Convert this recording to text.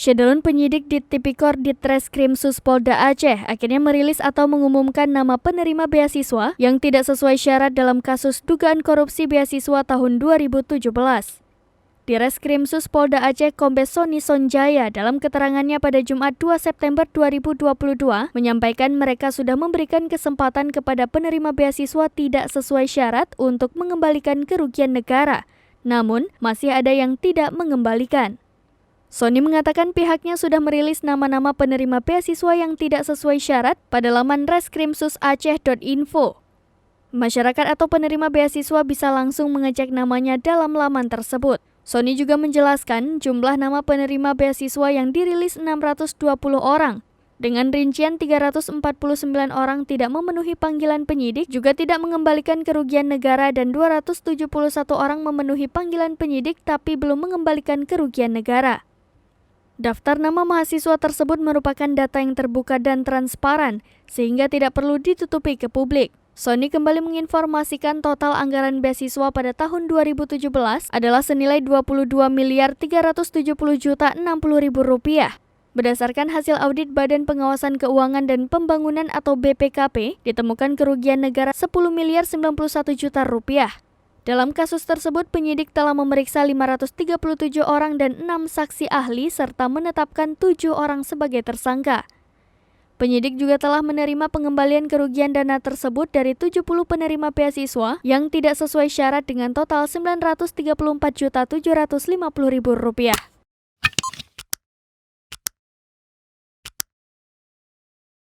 Syedalun penyidik di Tipikor Ditreskrim Suspolda Aceh akhirnya merilis atau mengumumkan nama penerima beasiswa yang tidak sesuai syarat dalam kasus dugaan korupsi beasiswa tahun 2017. Direskrim Suspolda Aceh Kombes Sony Sonjaya dalam keterangannya pada Jumat 2 September 2022 menyampaikan mereka sudah memberikan kesempatan kepada penerima beasiswa tidak sesuai syarat untuk mengembalikan kerugian negara, namun masih ada yang tidak mengembalikan. Sony mengatakan pihaknya sudah merilis nama-nama penerima beasiswa yang tidak sesuai syarat pada laman reskrimsusaceh.info. Masyarakat atau penerima beasiswa bisa langsung mengecek namanya dalam laman tersebut. Sony juga menjelaskan jumlah nama penerima beasiswa yang dirilis 620 orang. Dengan rincian 349 orang tidak memenuhi panggilan penyidik, juga tidak mengembalikan kerugian negara, dan 271 orang memenuhi panggilan penyidik tapi belum mengembalikan kerugian negara. Daftar nama mahasiswa tersebut merupakan data yang terbuka dan transparan, sehingga tidak perlu ditutupi ke publik. Sony kembali menginformasikan total anggaran beasiswa pada tahun 2017 adalah senilai Rp22.370.060.000. Berdasarkan hasil audit Badan Pengawasan Keuangan dan Pembangunan atau BPKP, ditemukan kerugian negara Rp10.091.000.000. Dalam kasus tersebut, penyidik telah memeriksa 537 orang dan 6 saksi ahli serta menetapkan 7 orang sebagai tersangka. Penyidik juga telah menerima pengembalian kerugian dana tersebut dari 70 penerima beasiswa yang tidak sesuai syarat dengan total Rp934.750.000.